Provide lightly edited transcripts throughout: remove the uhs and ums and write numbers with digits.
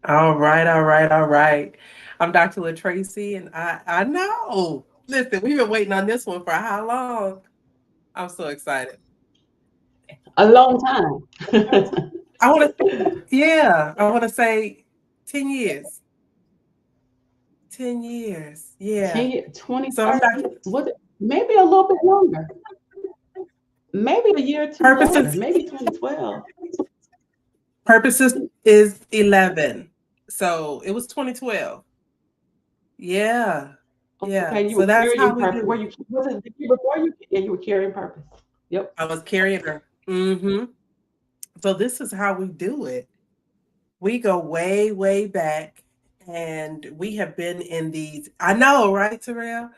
All right, all right, all right. I'm Dr. LaTracy, and I know. Listen, we've been waiting on this one for how long? I'm so excited. A long time. I want to, yeah, I want to say 10 years. 10 years. 10 Yeah. years, So I'm 2030, Dr. was it maybe a little bit longer, maybe a year or two later, Purposes. maybe 2012. Purposes is 11. So it was 2012. Yeah. Yeah. Okay, you So were that's how carrying we purpose. do Were it. you, was it the year before you? Yeah, you were carrying purpose. Yep. I was carrying her. Mm-hmm. So this is how we do it. We go way, way back, and we have been in these. I know, right, Terrell?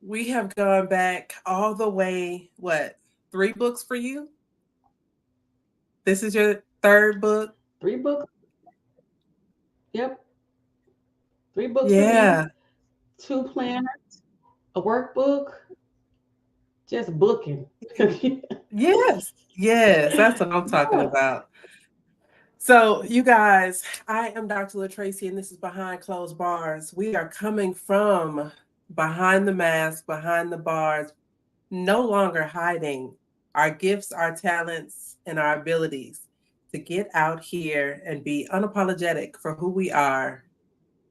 We have gone back all the way. What? 3 books for you? This is your third book. 3 books. Yep. 3 books for me, Yeah. 2 planners, a workbook, just booking. Yes. Yes. That's what I'm talking Yeah. about. So, you guys, I am Dr. LaTracy, and this is Behind Closed Bars. We are coming from behind the mask, behind the bars, no longer hiding our gifts, our talents, and our abilities to get out here and be unapologetic for who we are.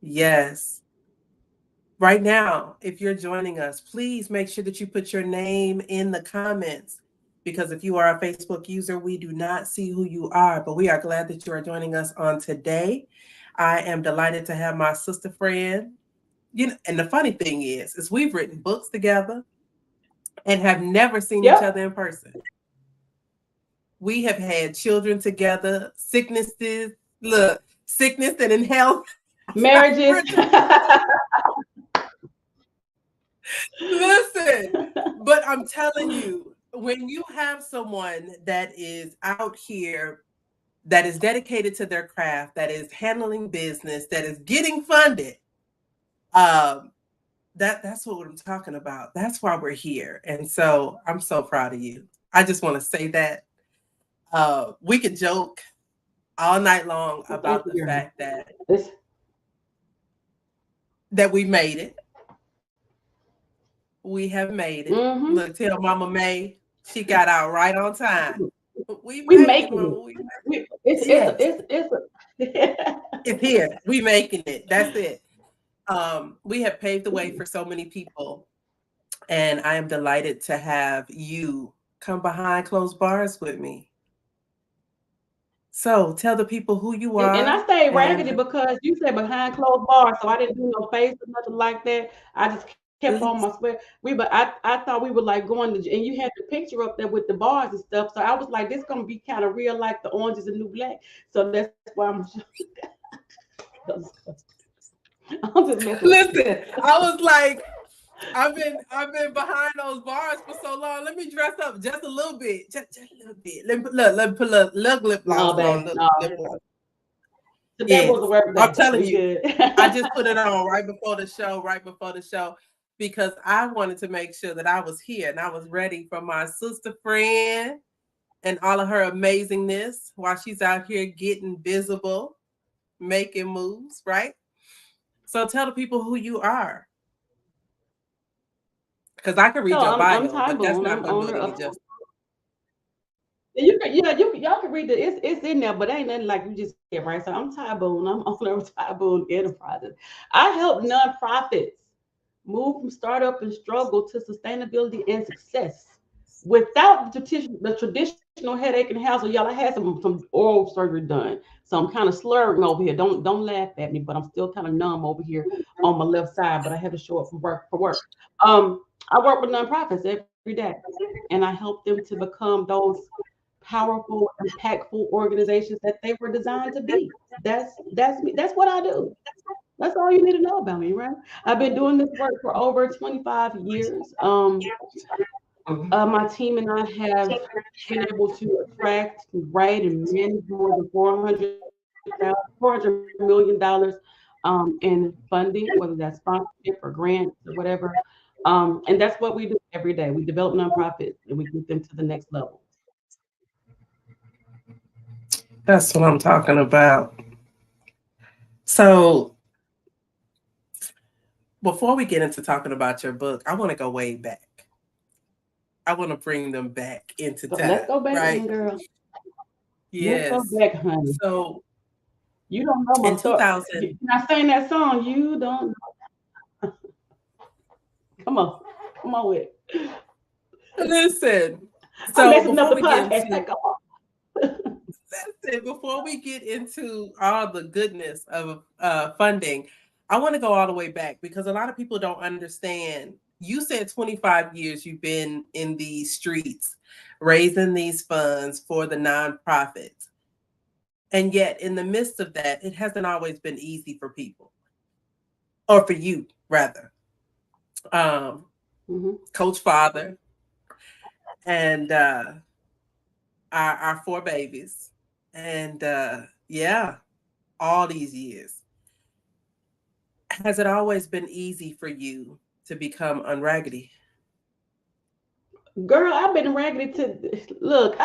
Yes. Right now, if you're joining us, please make sure that you put your name in the comments because if you are a Facebook user, we do not see who you are, but we are glad that you are joining us on today. I am delighted to have my sister friend. And the funny thing is we've written books together and have never seen each Yep. other in person. We have had children together, sicknesses, look, sickness and in health. Marriages. Listen, but I'm telling you, when you have someone that is out here, that is dedicated to their craft, that is handling business, that is getting funded, um, that's what I'm talking about. That's why we're here. And so I'm so proud of you. I just want to say that we could joke all night long Well, thank about you, the girl. fact that It's, we made it. We have made it. mm-hmm. Look, tell Mama May she got out right on time. We We made it, making Mama. it. We made We it. Yes, it's it's here. We making it. That's it. We have paved the way for so many people, and I am delighted to have you come behind closed bars with me. So tell the people who you and are, I stayed raggedy and because you said behind closed bars, so I didn't do no face or nothing like that. I just kept on my sweat. I thought we were like going to, and you had the picture up there with the bars and stuff. So I was like, this gonna be kind of real, like the Orange Is the New Black. So that's why I'm just messing with you. listen. I was like, I've been behind those bars for so long. Let me dress up just a little bit, just a little bit. Let me put a little lip No, gloss babe, on. Look, no. lip gloss. Today was a Yes, work I'm day. telling We you. good. I just put it on right before the show, because I wanted to make sure that I was here and I was ready for my sister friend and all of her amazingness while she's out here getting visible, making moves, right? So tell the people who you are, because I can read So your I'm bio, Ty but that's Boone. not I'm going to do owner it any of. justice. You can, yeah, y'all can read it's in there, but ain't nothing like you just said, right? So I'm Ty Boone. I'm owner of Ty Boone Enterprises. I help nonprofits move from startup and struggle to sustainability and success without the traditional headache and hassle. Y'all, I had some oral surgery done, so I'm kind of slurring over here. Don't laugh at me, but I'm still kind of numb over here on my left side. But I had to show up for work. I work with nonprofits every day, and I help them to become those powerful, impactful organizations that they were designed to be. That's me. That's what I do. That's all you need to know about me, right? I've been doing this work for over 25 years. My team and I have been able to attract, write, and manage more than $400 million in funding, whether that's sponsorship or grants or whatever. And that's what we do every day. We develop nonprofits and we get them to the next level. That's what I'm talking about. So before we get into talking about your book, I want to go way back. I want to bring them back into Let's time, go back right? then, girl. Let's go Yes. back, honey. So You don't know in my story. 2000, Can I sing that song? You don't know. Come on. Come on with it. listen. I'm So messing up before the we get podcast. into Come on. before we get into all the goodness of funding, I want to go all the way back because a lot of people don't understand. You said 25 years you've been in these streets raising these funds for the nonprofits. And yet, in the midst of that, it hasn't always been easy for people, or for you, rather. Um, Mm-hmm. Coach Father and our four babies. And yeah, all these years. Has it always been easy for you to become unraggedy? Girl, I've been raggedy to look.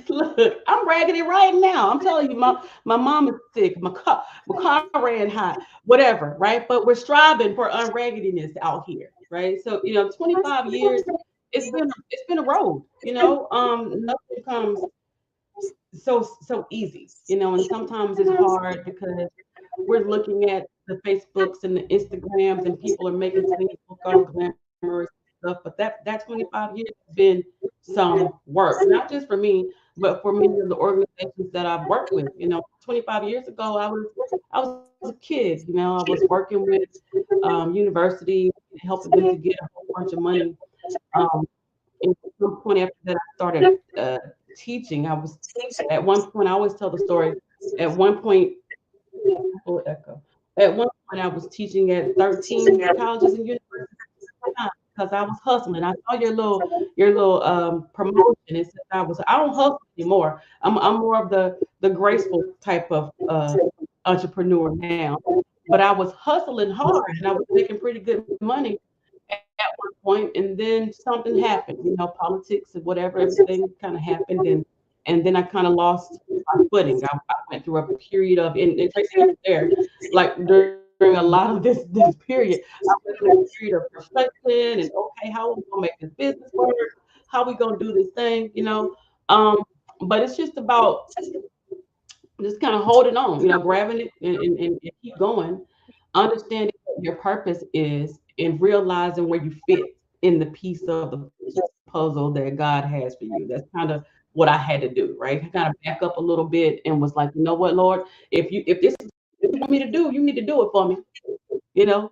Look. I'm raggedy right now. I'm telling you, my mom is sick. My car ran hot. Whatever, right? But we're striving for unraggediness out here, right? So 25 years. It's been a road. Nothing comes so easy. And sometimes it's hard because we're looking at the Facebooks and the Instagrams, and people are making things look all glamorous stuff. But that 25 years has been some work, not just for me, but for many of the organizations that I've worked with. 25 years ago, I was a kid. I was working with universities, helping them to get a whole bunch of money. Um, and at some point after that, I started teaching. I was at one point. I always tell the story. At one point, oh, echo. At one point, I was teaching at 13 colleges and universities because I was hustling. I saw your little promotion. It said I don't hustle anymore. I'm more of the graceful type of entrepreneur now. But I was hustling hard and I was making pretty good money at one point, and then something happened. Politics and whatever, everything kind of happened, and then I kind of lost my footing. I went through a period of, and Tracy was there, like during a lot of this period, I went through a period of frustration and okay, how are we gonna make this business work? How are we gonna do this thing? Um, but it's just about just kind of holding on, grabbing it and keep going, understanding what your purpose is and realizing where you fit in the piece of the puzzle that God has for you. That's kind of what I had to do, right? I kind of back up a little bit and was like, you know what, Lord, if this is what you want me to do, you need to do it for me.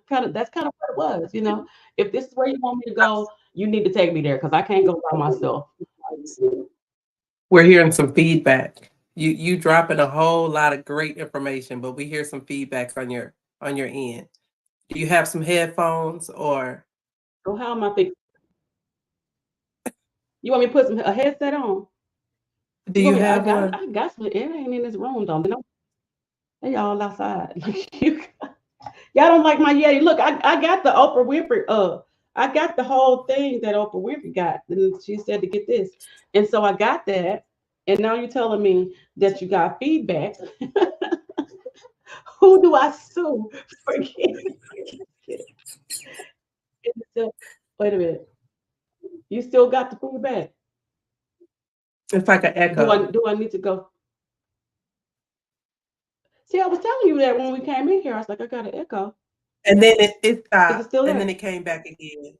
Kind of that's kind of what it was. If this is where you want me to go, you need to take me there because I can't go by myself. We're hearing some feedback. You dropping a whole lot of great information, but we hear some feedbacks on your end. Do you have some headphones or So how am I fixing? You want me to put a headset on? do You want you me? I have got one? I got some. It ain't in this room though. They all outside. Y'all don't like my Yeti. Look, I got the Oprah Winfrey. I got the whole thing that Oprah Winfrey got. And she said to get this, and so I got that. And now you're telling me that you got feedback. Who do I sue for getting it? Wait a minute. You still got the feedback? It's like an Do I echo. do I need to go? See, I was telling you that when we came in here. I was like, I got an echo. And then it Is it stopped still and then there? it came back again.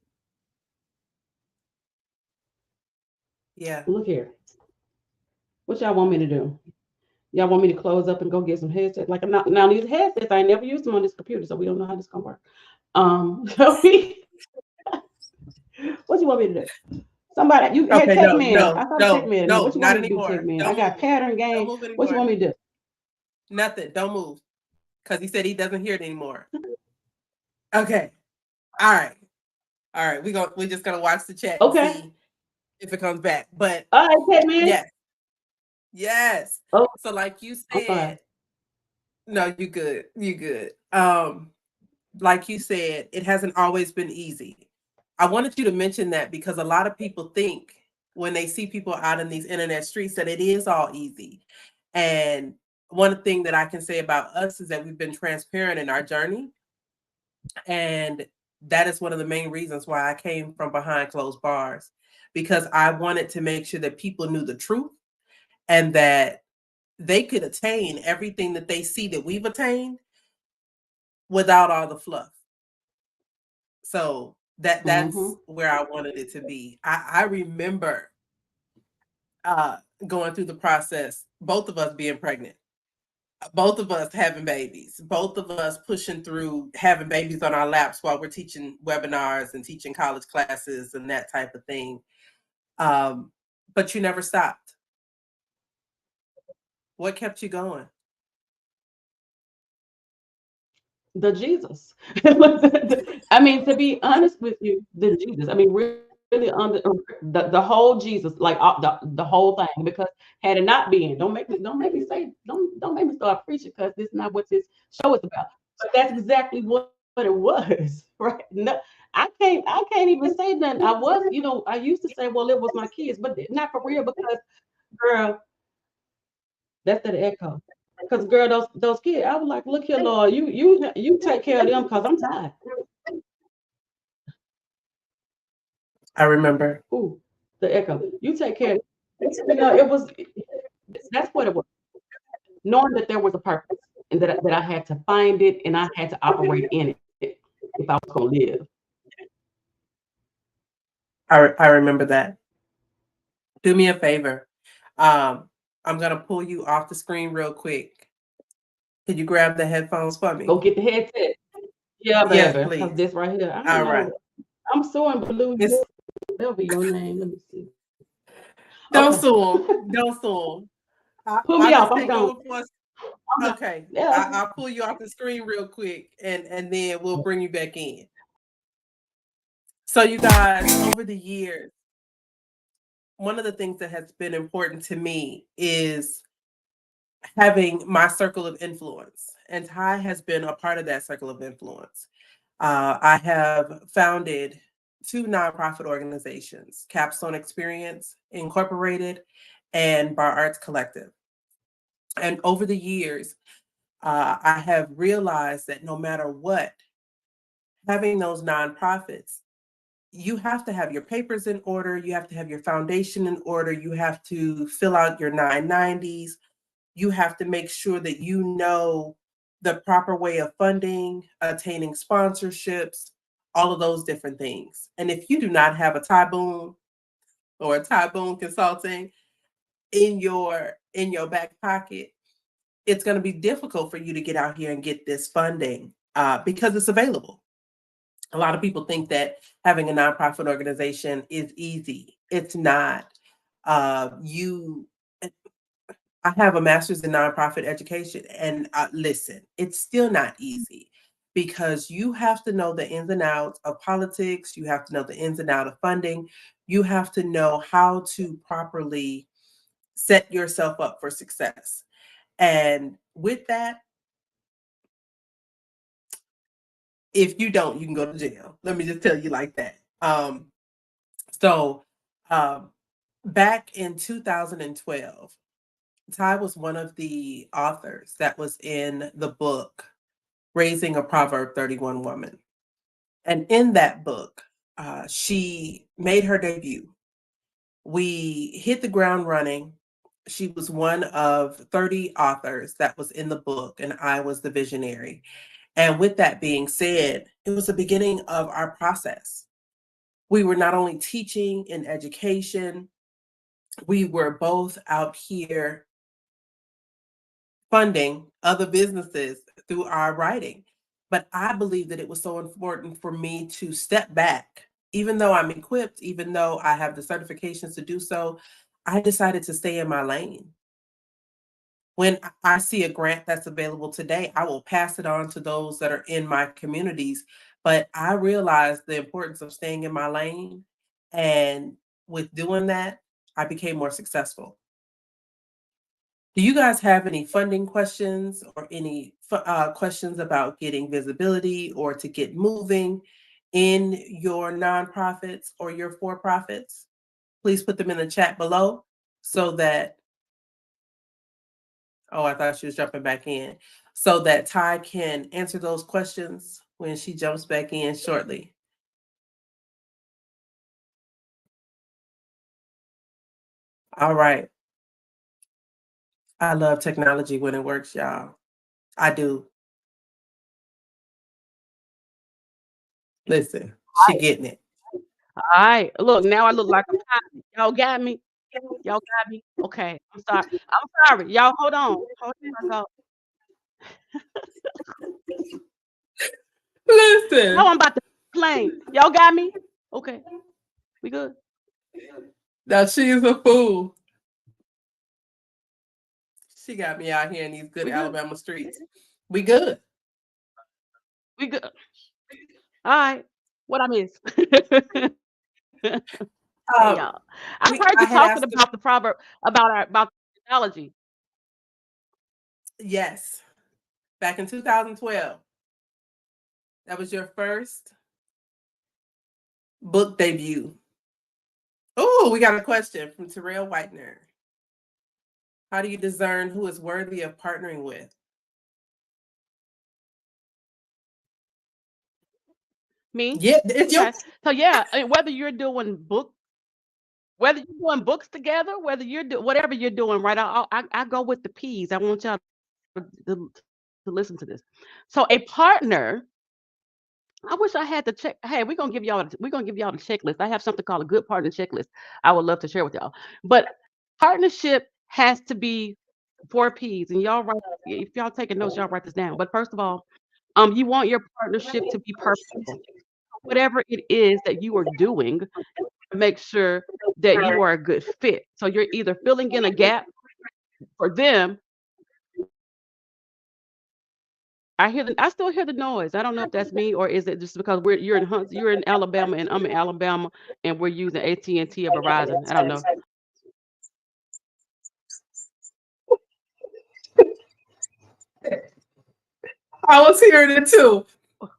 Yeah. Look here. What y'all want me to do? Y'all want me to close up and go get some headsets? Like I'm not now these headsets. I ain't never used them on this computer, so we don't know how this gonna work. So what you want me to do? Somebody, you hey Okay, tech no, man. no, I saw the tech no, man in there. no, What you want not me to do, tech anymore. man? I Don't got move. pattern Don't game. move What you anymore. want me to do? Nothing. Don't move. Because he said he doesn't hear it anymore. Okay. All right. All right. We're just gonna watch the chat and Okay. see if it comes back. But All right, tech man. yes, yes. Oh, So like you I'm sorry. said, no, you good. You good. Like you said, it hasn't always been easy. I wanted you to mention that because a lot of people think when they see people out in these internet streets that it is all easy. And one thing that I can say about us is that we've been transparent in our journey. And that is one of the main reasons why I came from behind closed bars, because I wanted to make sure that people knew the truth and that they could attain everything that they see that we've attained without all the fluff. So that's where I wanted it to be. I remember uh, going through the process, both of us being pregnant, both of us having babies, both of us pushing through having babies on our laps while we're teaching webinars and teaching college classes and that type of thing. But you never stopped. What kept you going? The Jesus. I mean, to be honest with you, the Jesus. I mean, really, the whole Jesus, like the whole thing. Because had it not been, don't make me say don't make me start preaching, because this is not what this show is about. But that's exactly what it was, right? No, I can't even say nothing. I used to say, well, it was my kids, but not for real, because girl, that's that echo. Because girl, those kids, I was like, look here, Lord, you take care of them, because I'm tired. I remember. Ooh, the echo. You take care. It was that's what it was. Knowing that there was a purpose, and that I had to find it, and I had to operate in it if I was gonna live. I remember that. Do me a favor. Um, I'm gonna pull you off the screen real quick. Can you grab the headphones for Go me? get the headset. Yeah, Yes, baby. Because please. this right here, I don't All right. know. I'm suing Blue, It's whatever your name. Let me see. don't Okay. sue 'em. Don't sue 'em. Pull I'll me off. just I'm take gone. over for us. I'm gone. Okay. Yeah. I'll pull you off the screen real quick and then we'll bring you back in. So you guys, over the years, one of the things that has been important to me is having my circle of influence. And Ty has been a part of that circle of influence. I have founded two nonprofit organizations, Capstone Experience Incorporated and Bar Arts Collective. And over the years, I have realized that no matter what, having those nonprofits, you have to have your papers in order, you have to have your foundation in order, you have to fill out your 990s, you have to make sure that you know the proper way of funding, attaining sponsorships, all of those different things. And if you do not have a Tyboon or a Tyboon Consulting in your back pocket, it's going to be difficult for you to get out here and get this funding because it's available. A lot of people think that having a nonprofit organization is easy. It's not. You I have a master's in nonprofit education, and listen, it's still not easy because you have to know the ins and outs of politics. You have to know the ins and outs of funding. You have to know how to properly set yourself up for success. And with that, if you don't, you can go to jail. Let me just tell you like that. So, um, back in 2012, Ty was one of the authors that was in the book Raising a Proverb 31 Woman. And in that book, she made her debut. We hit the ground running. She was one of 30 authors that was in the book, and I was the visionary. And with that being said, it was the beginning of our process. We were not only teaching in education, we were both out here funding other businesses through our writing. But I believe that it was so important for me to step back. Even though I'm equipped, even though I have the certifications to do so, I decided to stay in my lane. When I see a grant that's available today, I will pass it on to those that are in my communities. But I realized the importance of staying in my lane. And with doing that, I became more successful. Do you guys have any funding questions or any questions about getting visibility or to get moving in your nonprofits or your for profits? Please put them in the chat below so that Oh, I thought she was jumping back in. So that Ty can answer those questions when she jumps back in shortly. All right. I love technology when it works, y'all. I do. Listen, she getting it. All right. Look, now I look like a pilot. Y'all got me? Y'all got me? Okay. I'm sorry. I'm sorry. Y'all hold on. Hold on. Listen. No, I'm about to plane. Y'all got me? Okay. We good? Now she is a fool. She got me out here in these good Alabama streets. We good. We good. All right. What I miss? Hey y'all. I heard I you had talking asked about the proverb about technology. yes, back in 2012. That was your first book debut. Oh, we got a question from Terrell Whitener. How do you discern who is worthy of partnering with? Me? Yeah, it's Okay. your So yeah, whether you're doing books together, whether you're whatever you're doing, right? I go with the P's. I want y'all to listen to this. So a partner. I wish I had the check. Hey, we're gonna give y'all the checklist. I have something called a good partner checklist. I would love to share with y'all. But partnership has to be 4 P's, and y'all write. If y'all taking notes, y'all write this down. But first of all, you want your partnership to be purposeful. Whatever it is that you are doing, make sure that you are a good fit. So you're either filling in a gap for them. I still hear the noise. I don't know if that's me or is it just because you're in Alabama and I'm in Alabama and we're using AT&T or Verizon. I don't know. I was hearing it too.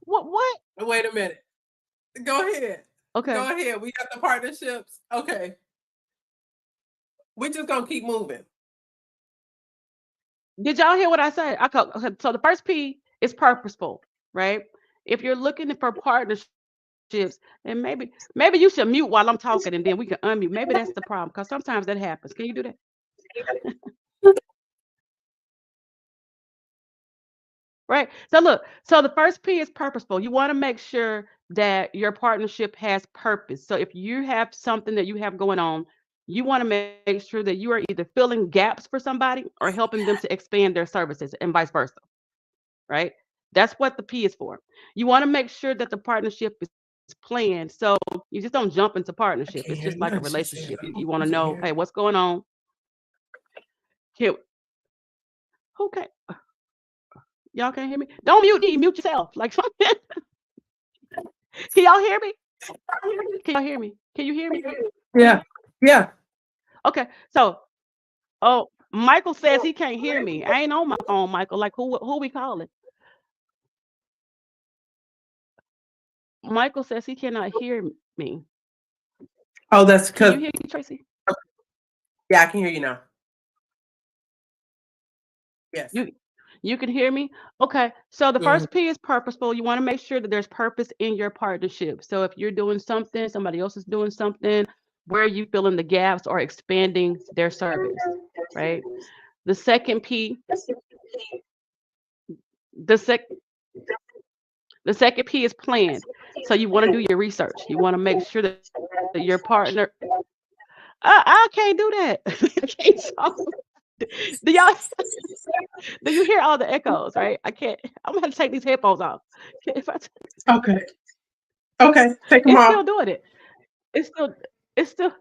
What? Wait a minute. Go ahead. Okay. Go ahead. We got the partnerships. Okay. We're just gonna keep moving. Did y'all hear what I said? Okay, so the first P is purposeful, right? If you're looking for partnerships, then maybe you should mute while I'm talking and then we can unmute. Maybe that's the problem because sometimes that happens. Can you do that? Right. So look, so the first P is purposeful. You want to make sure that your partnership has purpose. So if you have something that you have going on, you want to make sure that you are either filling gaps for somebody or helping them to expand their services and vice versa. Right? That's what the P is for. You want to make sure that the partnership is planned. So you just don't jump into partnership. It's just like a relationship. You want to know, hey, what's going on? Here, okay. Y'all can't hear me? Don't mute me, mute yourself. Like something. Can y'all hear me? Can y'all hear me? Can you hear me? Yeah. Yeah. Okay. So, Michael says he can't hear me. I ain't on my phone, Michael. Like who we calling? Michael says he cannot hear me. Oh, that's Can because you hear me, Tracy? yeah, I can hear you now. Yes. You can hear me? Okay. So the Mhm. first P is purposeful. You want to make sure that there's purpose in your partnership. So if you're doing something, somebody else is doing something, where are you filling the gaps or expanding their service, right? The second P, the sec the second P is planned. So you want to do your research. You want to make sure that your partner. I can't do that. I can't solve. Do y'all? Do you hear all the echoes? Right? I can't. I'm gonna have to take these headphones off. If I, Okay. Okay. Take them it's off. still doing it. It's still. It's still.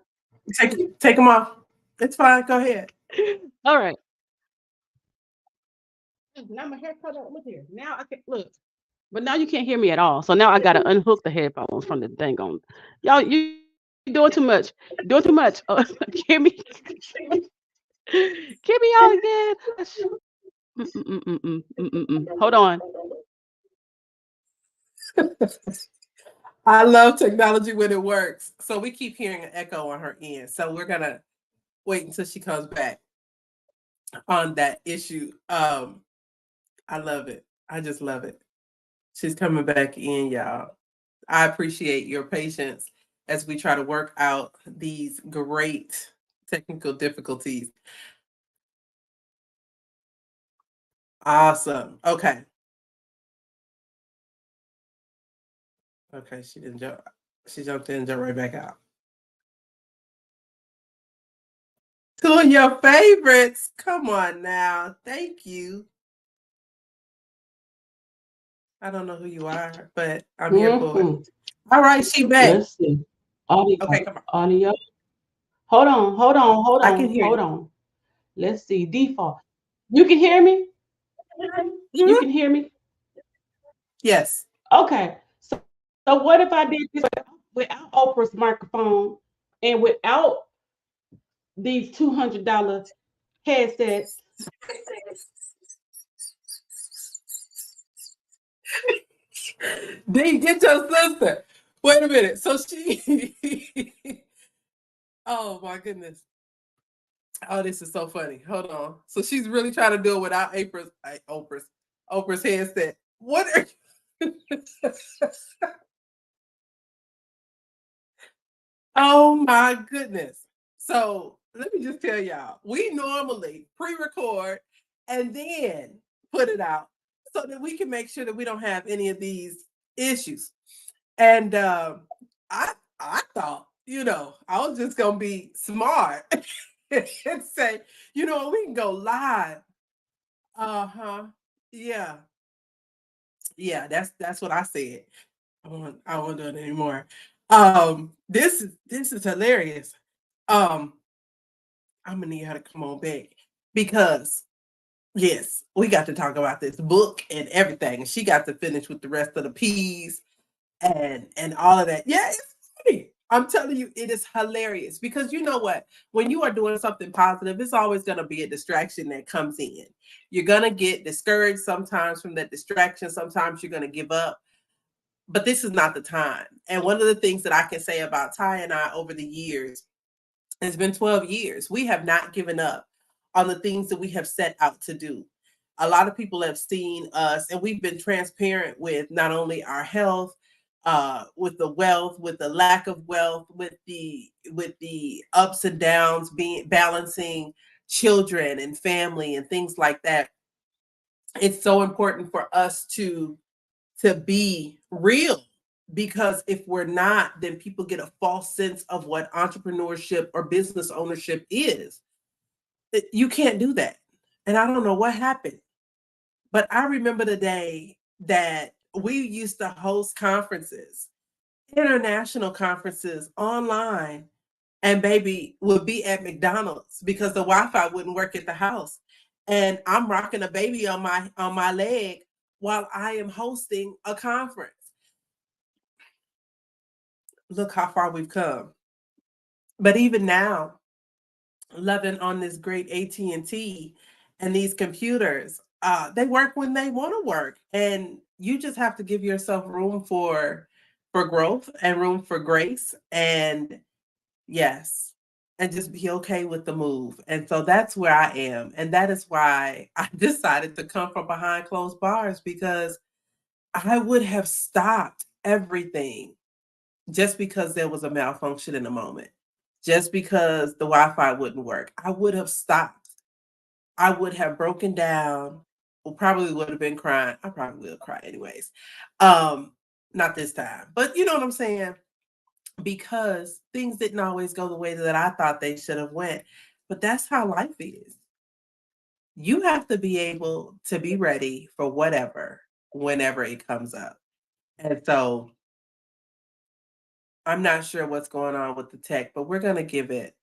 Take them off. It's fine. Go ahead. All right. Now my hair cut out. Look here. Now I can look. But now you can't hear me at all. So now I gotta unhook the headphones from the thing on. Y'all, you doing too much. Doing too much. Kimmy, Kimmy, y'all again. Hold on. I love technology when it works. So we keep hearing an echo on her end. So we're gonna wait until she comes back. on that issue. I love it. I just love it. She's coming back in, y'all. I appreciate your patience as we try to work out these great technical difficulties. Awesome. Okay. Okay, she didn't jump. She jumped in and jumped right back out. Two of your favorites. Come on now. Thank you. I don't know who you are, but I'm here for it. Mm-hmm. All right, she back. Let's see. Audio. Okay, come on. Audio. Hold on. Hold on. Hold I can on. hear Hold you. on. Let's see. Default. You can hear me? You Mhm. can hear me? Yes. Okay. So what if I did this without Oprah's microphone and without these $200 headsets? D, get your sister. Wait a minute. So she. Oh my goodness. Oh, this is so funny. Hold on. So she's really trying to do it without Oprah's headset. What are Oh my goodness. So let me just tell y'all, we normally pre-record and then put it out so that we can make sure that we don't have any of these issues. And I thought, I was just gonna be smart and say, we can go live. Uh-huh. Yeah. Yeah, that's what I said. I won't do it anymore. This is hilarious. Um, I'm gonna need her to come on back because yes, we got to talk about this book and everything. And she got to finish with the rest of the P's and all of that. Yeah, it's funny. I'm telling you, it is hilarious because you know what? When you are doing something positive, it's always going to be a distraction that comes in. You're going to get discouraged sometimes from that distraction. Sometimes you're going to give up, but this is not the time. And one of the things that I can say about Ty and I over the years, it's been 12 years. We have not given up on the things that we have set out to do. A lot of people have seen us, and we've been transparent with not only our health, with the wealth, with the lack of wealth, with the ups and downs, being balancing children and family and things like that. It's so important for us to be real because if we're not, then people get a false sense of what entrepreneurship or business ownership is. You can't do that. And I don't know what happened, but I remember the day that we used to host conferences, international conferences online, and baby would be at McDonald's because the Wi-Fi wouldn't work at the house. And I'm rocking a baby on my leg while I am hosting a conference. Look how far we've come. But even now, loving on this great AT&T and these computers, they work when they want to work. And you just have to give yourself room for growth and room for grace. And yes, and just be okay with the move. And so that's where I am. And that is why I decided to come from behind closed bars because I would have stopped everything just because there was a malfunction in the moment, just because the Wi-Fi wouldn't work. I would have stopped. I would have broken down. Well, probably would have been crying. I probably will cry anyways. Um, Not this time, but you know what I'm saying? Because things didn't always go the way that I thought they should have went. But that's how life is. You have to be able to be ready for whatever, whenever it comes up. And so I'm not sure what's going on with the tech, but we're going to give it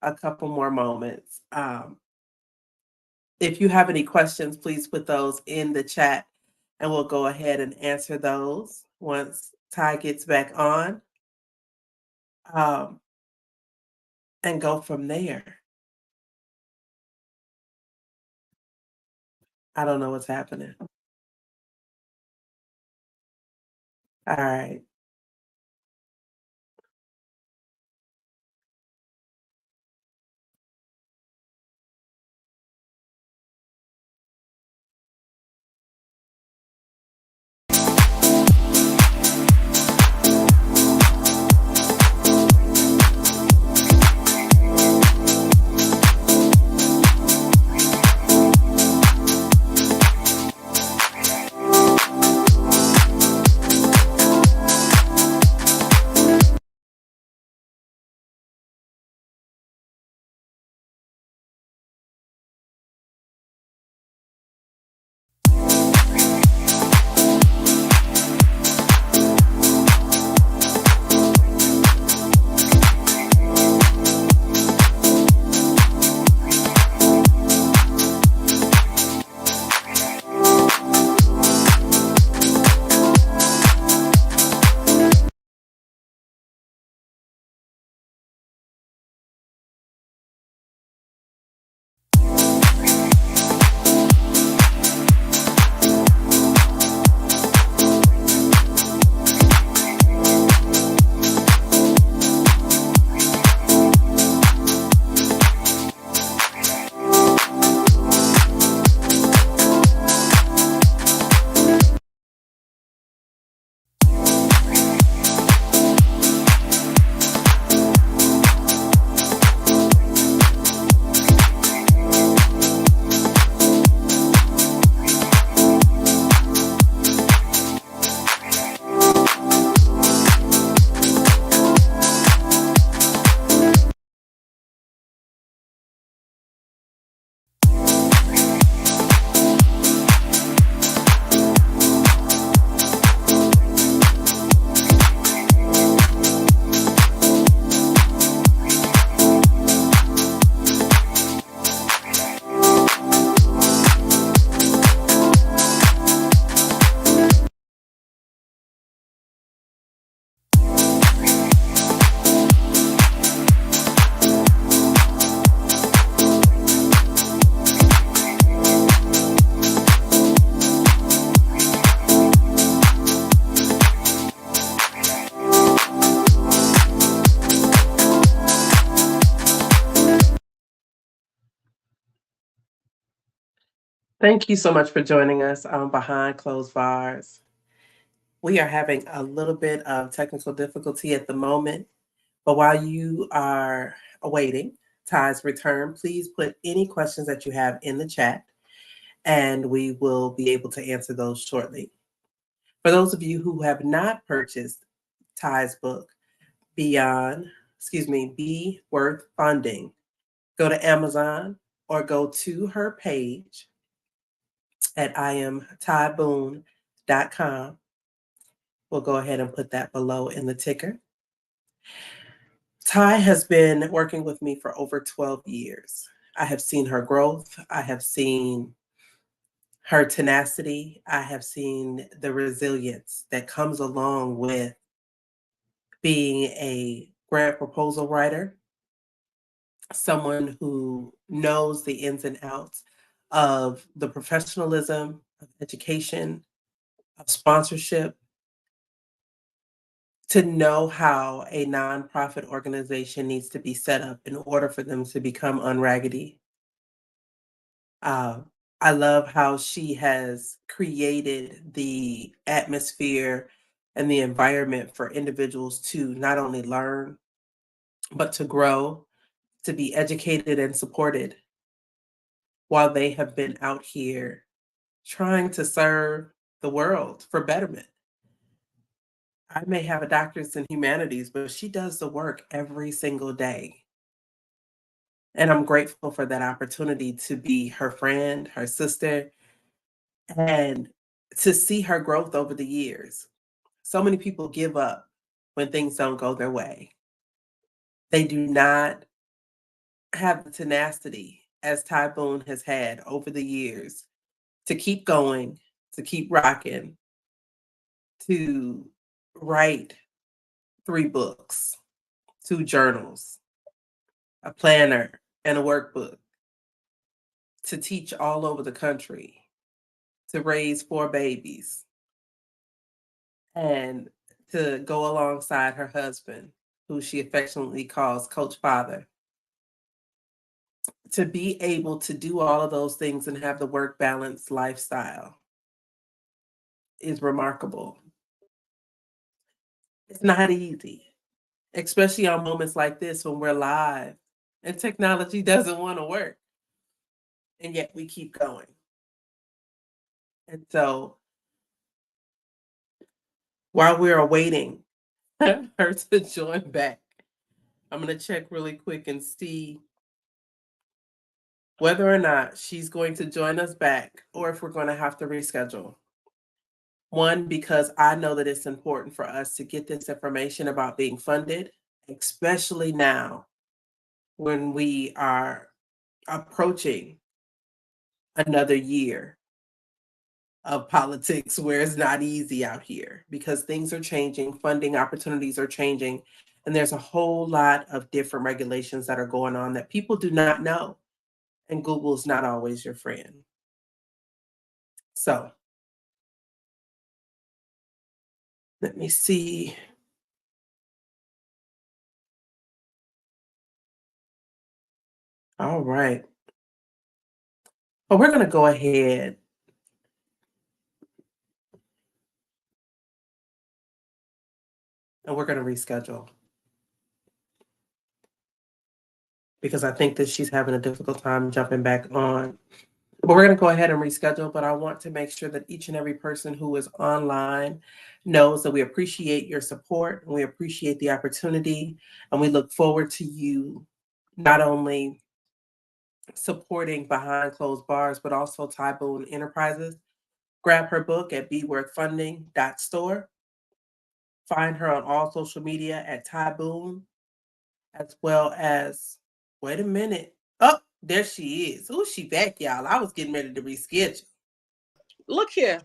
a couple more moments. If you have any questions, please put those in the chat and we'll go ahead and answer those once Ty gets back on um, and go from there. I don't know what's happening. All right. Thank you so much for joining us on Behind Closed Bars. We are having a little bit of technical difficulty at the moment, but while you are awaiting Ty's return, please put any questions that you have in the chat and we will be able to answer those shortly. For those of you who have not purchased Ty's book, Be Worth Funding, go to Amazon or go to her page at iamtyboone.com. We'll go ahead and put that below in the ticker. Ty has been working with me for over 12 years. I have seen her growth. I have seen her tenacity. I have seen the resilience that comes along with being a grant proposal writer, someone who knows the ins and outs of the professionalism of education, of sponsorship, to know how a nonprofit organization needs to be set up in order for them to become unraggedy. I love how she has created the atmosphere and the environment for individuals to not only learn, but to grow, to be educated and supported while they have been out here trying to serve the world for betterment. I may have a doctorate in humanities, but she does the work every single day. And I'm grateful for that opportunity to be her friend, her sister, and to see her growth over the years. So many people give up when things don't go their way. They do not have the tenacity as Ty Boone has had over the years to keep going, to keep rocking, to write 3 books, 2 journals, a planner, and a workbook, to teach all over the country, to raise 4 babies, and to go alongside her husband, who she affectionately calls Coach Father. To be able to do all of those things and have the work balance lifestyle is remarkable. It's not easy, especially on moments like this when we're live and technology doesn't want to work. And yet we keep going. And so while we're awaiting her to join back, I'm going to check really quick and see whether or not she's going to join us back or if we're going to have to reschedule. One, because I know that it's important for us to get this information about being funded, especially now when we are approaching another year of politics where it's not easy out here because things are changing, funding opportunities are changing, and there's a whole lot of different regulations that are going on that people do not know. And Google's not always your friend. So let me see. All right. Well, we're going to go ahead and we're going to reschedule because I think that she's having a difficult time jumping back on. But we're going to go ahead and reschedule, but I want to make sure that each and every person who is online knows that we appreciate your support and we appreciate the opportunity, and we look forward to you not only supporting Behind Closed Bars, but also Ty Boone Enterprises. Grab her book at beworthfunding.store. Find her on all social media at Ty Boone, as well as, wait a minute. Oh, there she is. Oh, she back, y'all. I was getting ready to reschedule. Look here.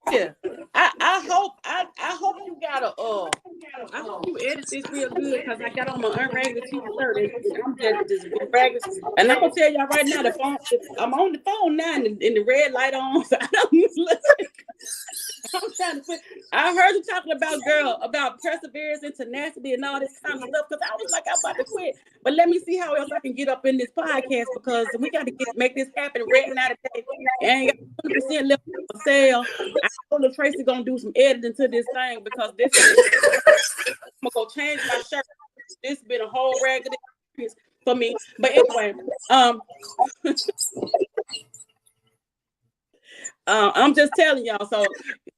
I hope you got I hope you edit this real good because I got on my unragged t-shirt and I'm just ragged. And I'm gonna tell y'all right now, I'm on the phone now and the red light on. So I don't listen. I'm trying to put. I heard you talking about perseverance and tenacity and all this kind of stuff. Because I was like, I'm about to quit. But let me see how else I can get up in this podcast because we got to make this happen right now today. And I ain't got 20% left for sale. I told Tracy gonna do some editing to this thing because this is. I'm gonna go change my shirt. This has been a whole ragged experience for me. But anyway, I'm just telling y'all. So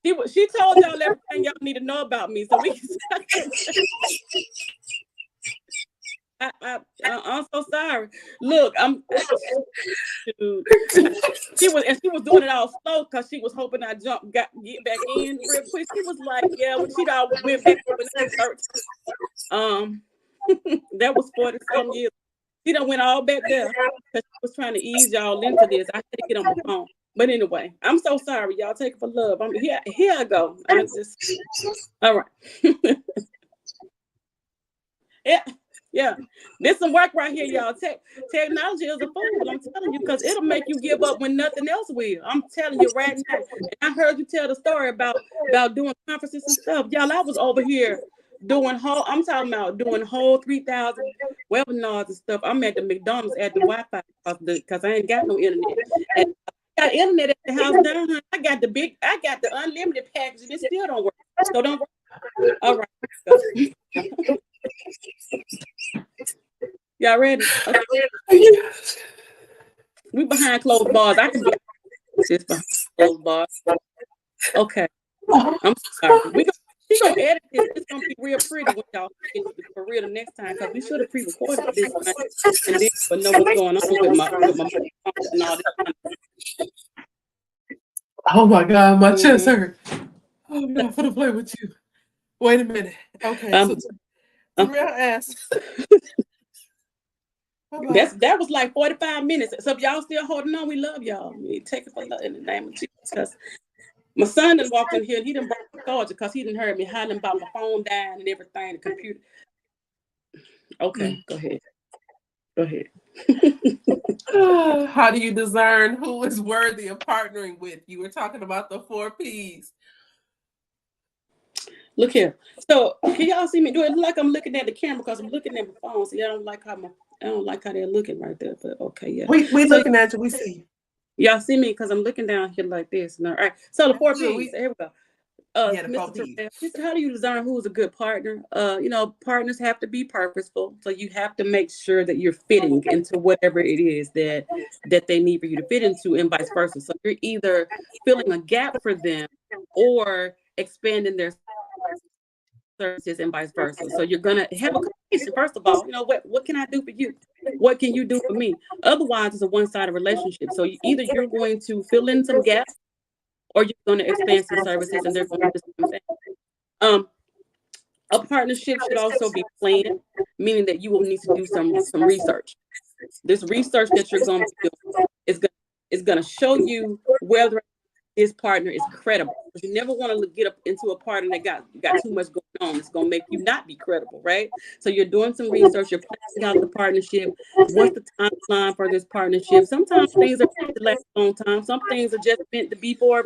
she told y'all everything y'all need to know about me. So we can. I'm so sorry. Look, she was doing it all slow because she was hoping I get back in real quick. She was like, yeah, when she'd all went back when I was 13. That was 40 some years. She done went all back there because she was trying to ease y'all into this. I had to get on the phone. But anyway, I'm so sorry. Y'all take it for love. I'm here I go. I just all right. Yeah. This some work right here, y'all. Technology is a fool. I'm telling you, because it'll make you give up when nothing else will. I'm telling you right now. And I heard you tell the story about doing conferences and stuff. Y'all, I was over here doing I'm talking about doing whole 3,000 webinars and stuff. I'm at the McDonald's at the Wi-Fi because I ain't got no internet. And I got internet at the house down here. I got the unlimited package and it still don't work. So don't worry. All right. Y'all ready? Okay. We behind closed bars. I can be this behind closed bars. Okay. I'm sorry. We gonna edit this. It's gonna be real pretty when y'all get for real the next time because we should have pre-recorded this time and then but know what's going on with my and all this. Oh my God, my chest hurt. Oh no, I'm gonna play with you. Wait a minute. Okay, so real ass. That was like 45 minutes. So if y'all still holding on, we love y'all. We take it for love in the name of Jesus. My son done walked in here and he done brought the charger because he didn't heard me hollering about my phone dying and everything, the computer. Okay, go ahead. How do you discern who is worthy of partnering with? You were talking about the 4 P's. Look here. So can y'all see me? Do it look like I'm looking at the camera because I'm looking at my phone? So I don't like how they're looking right there. But okay, yeah. We looking at you. We see you. Y'all see me because I'm looking down here like this. All right. So the 4 P's. Here we go. Mr. Terrell, he said, how do you discern who's a good partner? Partners have to be purposeful. So you have to make sure that you're fitting into whatever it is that they need for you to fit into and vice versa. So you're either filling a gap for them or expanding their services and vice versa. So you're gonna have a conversation. First of all, what can I do for you? What can you do for me? Otherwise, it's a one-sided relationship. So either you're going to fill in some gaps or you're going to expand some services and they're going to do the same thing. A partnership should also be planned, meaning that you will need to do some research. This research that you're going to do is going to show you whether this partner is credible. You never want to get up into a partner that got too much going on. It's going to make you not be credible, right? So you're doing some research. You're planning out the partnership. What's the timeline for this partnership? Sometimes things are meant to last a long time. Some things are just meant to be for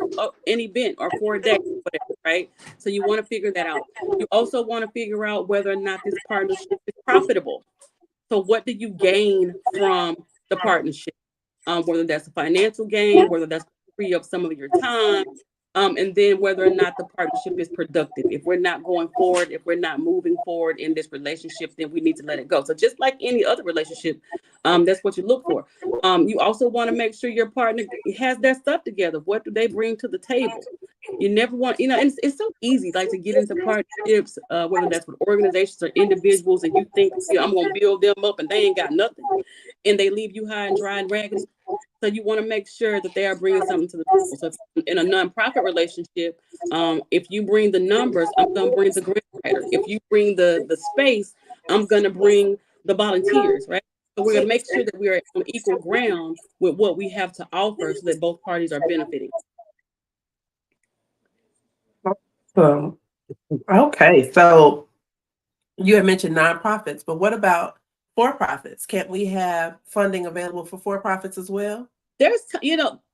an event or for a day, whatever, right? So you want to figure that out. You also want to figure out whether or not this partnership is profitable. So what do you gain from the partnership? Whether that's a financial gain, whether that's free up some of your time, and then whether or not the partnership is productive. If we're not going forward, if we're not moving forward in this relationship, then we need to let it go. So just like any other relationship, that's what you look for. You also want to make sure your partner has their stuff together. What do they bring to the table? You never want, and it's so easy like to get into partnerships, whether that's with organizations or individuals, and you think, I'm going to build them up and they ain't got nothing, and they leave you high and dry and raggedy. So you want to make sure that they are bringing something to the table. So in a nonprofit relationship, if you bring the numbers, I'm going to bring the grant writer. If you bring the space, I'm going to bring the volunteers, right? So we're going to make sure that we are on equal ground with what we have to offer so that both parties are benefiting. Okay, so you had mentioned nonprofits, but what about for-profits? Can't we have funding available for for-profits as well?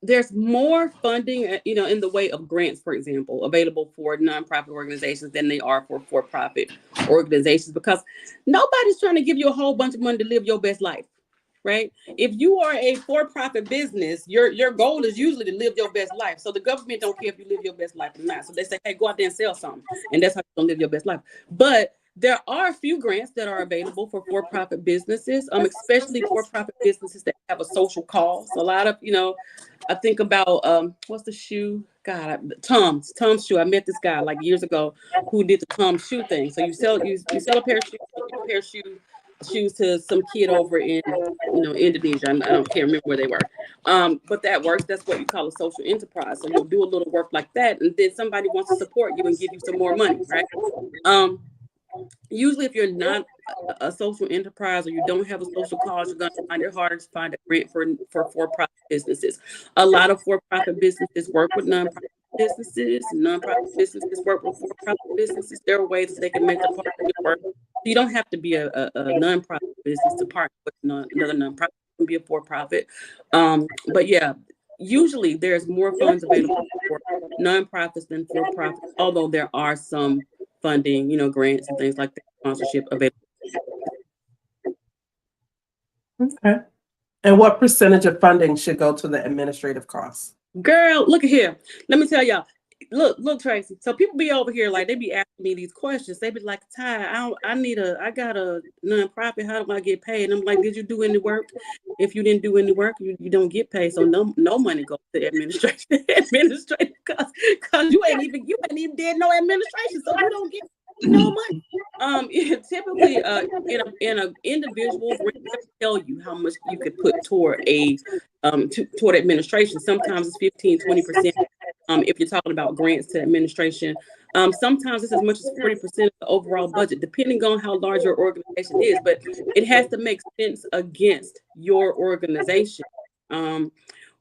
there's more funding, in the way of grants, for example, available for nonprofit organizations than they are for for-profit organizations, because nobody's trying to give you a whole bunch of money to live your best life, right? If you are a for-profit business, your goal is usually to live your best life. So the government don't care if you live your best life or not. So they say, hey, go out there and sell something, and that's how you're gonna live your best life. But there are a few grants that are available for for-profit businesses, especially for-profit businesses that have a social cause. A lot of, I think about what's the shoe? God, Tom's shoe. I met this guy like years ago who did the Tom's shoe thing. So you sell a pair of shoes, you give a pair of shoes to some kid over in Indonesia. Can't remember where they were. But that works. That's what you call a social enterprise. So you'll do a little work like that, and then somebody wants to support you and give you some more money, right? Usually if you're not a social enterprise or you don't have a social cause, you're going to find it harder to find a grant for-profit businesses. A lot of for-profit businesses work with nonprofit businesses. Nonprofit businesses work with for-profit businesses. There are ways that they can make the partnership work. You don't have to be a nonprofit business to partner with another nonprofit. You can be a for-profit. But yeah, usually there's more funds available for nonprofits than for-profits, although there are some funding, grants and things like that, sponsorship available. Okay. And what percentage of funding should go to the administrative costs? Girl, look at here. Let me tell y'all. Look, Tracy. So people be over here like they be asking me these questions. They be like, Ty, I got a nonprofit. How do I get paid? And I'm like, did you do any work? If you didn't do any work, you don't get paid. So no money goes to administrative costs, because you ain't even did no administration, so you don't get no money. Typically, in a individual grant, they tell you how much you could put toward toward administration. Sometimes it's 15-20%. If you're talking about grants to administration, sometimes it's as much as 40% of the overall budget, depending on how large your organization is. But it has to make sense against your organization.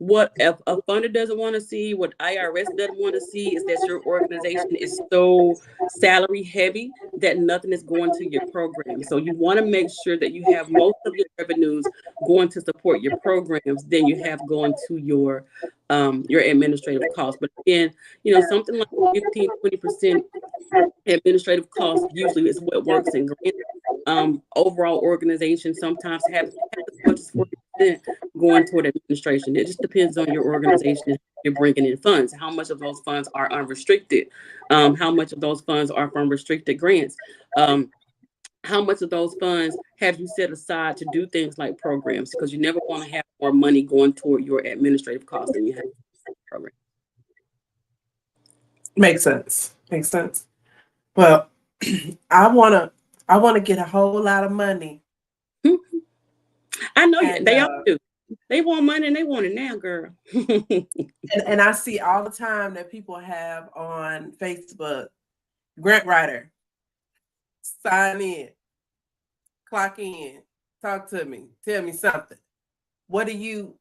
What if a funder doesn't want to see, what IRS doesn't want to see, is that your organization is so salary heavy that nothing is going to your program. So you want to make sure that you have most of your revenues going to support your programs than you have going to your administrative costs. But again, something like 15-20% administrative costs usually is what works in grants. Overall organizations sometimes have as much as 40% going toward administration. It just depends on your organization. You're bringing in funds. How much of those funds are unrestricted? How much of those funds are from restricted grants? How much of those funds have you set aside to do things like programs? Because you never want to have more money going toward your administrative costs than you have program. Makes sense. Well, I wanna get a whole lot of money. I know they all do. They want money and they want it now, girl. and I see all the time that people have on Facebook, grant writer, sign in, clock in, talk to me, tell me something. What do you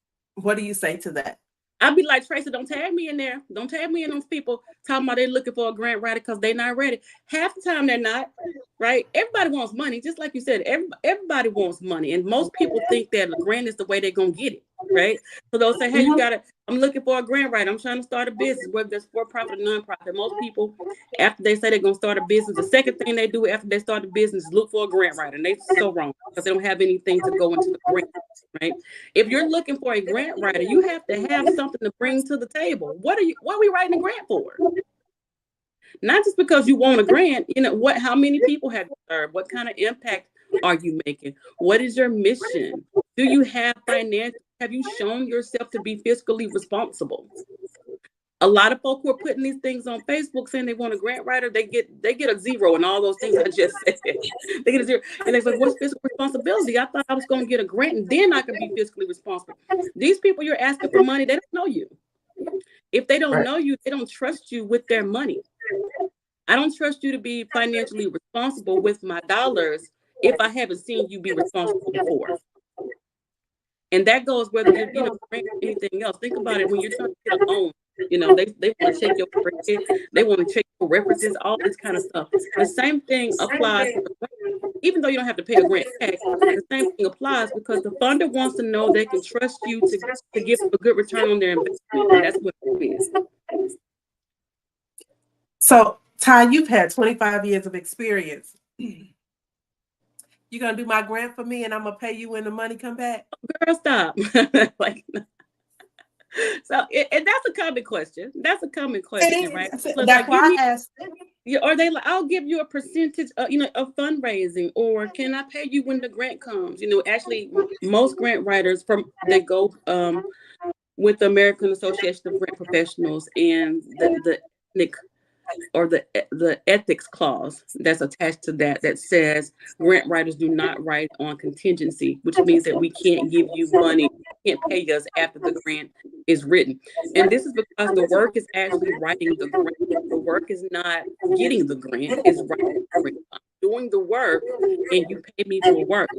say to that? I'd be like, Tracy, don't tag me in there. Don't tag me in those people talking about they're looking for a grant writer because they're not ready. Half the time they're not, right? Everybody wants money. Just like you said, everybody wants money. And most people think that a grant is the way they're going to get it, right? So they'll say, hey, I'm looking for a grant writer. I'm trying to start a business, whether it's for-profit or non-profit. Most people, after they say they're going to start a business, the second thing they do after they start the business is look for a grant writer. And they're so wrong because they don't have anything to go into the grant, right? If you're looking for a grant writer, you have to have something to bring to the table. What are we writing a grant for? Not just because you want a grant, how many people have you served? What kind of impact are you making? What is your mission? Do you have financial? Have you shown yourself to be fiscally responsible? A lot of folk who are putting these things on Facebook saying they want a grant writer, they get a zero and all those things I just said. They get a zero. And they're like, what's fiscal responsibility? I thought I was going to get a grant and then I could be fiscally responsible. These people you're asking for money, they don't know you. If they don't know you, they don't trust you with their money. I don't trust you to be financially responsible with my dollars if I haven't seen you be responsible before. And that goes whether you're, anything else. Think about it when you're trying to get a loan. They want to check your credit, they want to check your references, all this kind of stuff. The same thing applies to the grant. even though you don't have to pay a grant back, the same thing applies because the funder wants to know they can trust you to give a good return on their investment. And that's what it is. So, Ty, you've had 25 years of experience. You're going to do my grant for me and I'm going to pay you when the money come back? Girl, stop. Like, so, and that's a common question. That's a common question, right? So that's why I asked. Yeah, or they like, I'll give you a percentage, of fundraising, or can I pay you when the grant comes? Actually, most grant writers they go with the American Association of Grant Professionals and the ethnic or the ethics clause that's attached to that says grant writers do not write on contingency, which means that we can't give you money, can't pay us after the grant is written. And this is because the work is actually writing the grant. The work is not getting the grant, it's writing the grant. I'm doing the work and you pay me for work.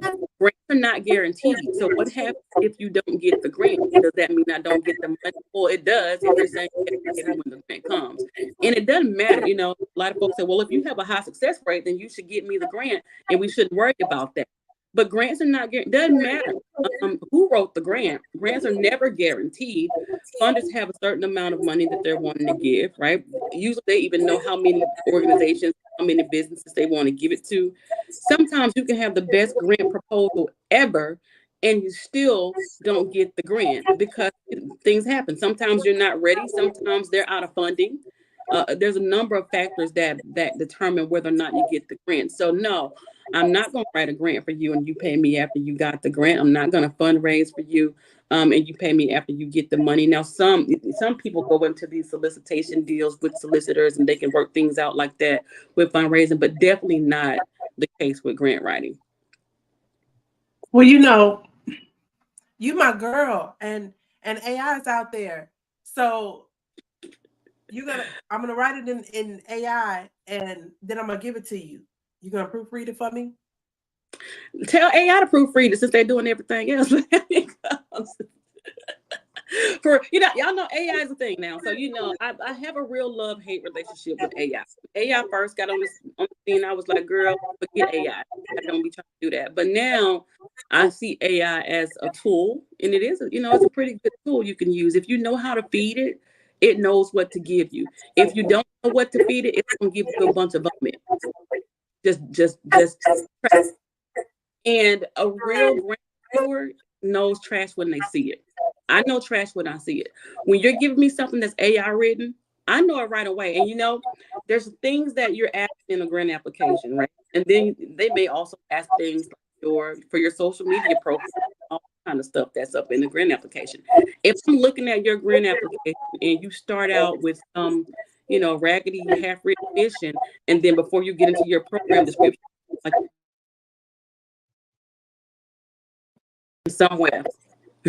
Grants are not guaranteed. So what happens if you don't get the grant? Does that mean I don't get the money? Well, it does if you're saying when the grant comes. And it doesn't matter. A lot of folks say, well, if you have a high success rate, then you should get me the grant and we shouldn't worry about that. But grants are not guaranteed. Doesn't matter who wrote the grant. Grants are never guaranteed. Funders have a certain amount of money that they're wanting to give, right? Usually they even know how many organizations, how many businesses they want to give it to. Sometimes you can have the best grant proposal ever and you still don't get the grant because things happen. Sometimes you're not ready. Sometimes they're out of funding. There's a number of factors that determine whether or not you get the grant. So no, I'm not going to write a grant for you and you pay me after you got the grant. I'm not going to fundraise for you and you pay me after you get the money. Now, some people go into these solicitation deals with solicitors and they can work things out like that with fundraising, but definitely not the case with grant writing. Well, you my girl, and AI is out there. So I'm gonna write it in AI and then I'm gonna give it to you. You gonna proofread it for me? Tell AI to proofread it since they're doing everything else. Y'all know AI is a thing now. So I have a real love-hate relationship with AI. AI first got on the scene, I was like, girl, forget AI. I don't be trying to do that. But now I see AI as a tool, and it is, it's a pretty good tool you can use. If you know how to feed it, it knows what to give you. If you don't know what to feed it, it's gonna give you a bunch of vomit. Just trash. And a real brand steward knows trash when they see it. I know trash when I see it. When you're giving me something that's AI written, I know it right away. And there's things that you're asking in a grant application, right? And then they may also ask things like for your social media profile, all kind of stuff that's up in the grant application. If I'm looking at your grant application and you start out with some, raggedy half-written addition, and then before you get into your program description, like somewhere.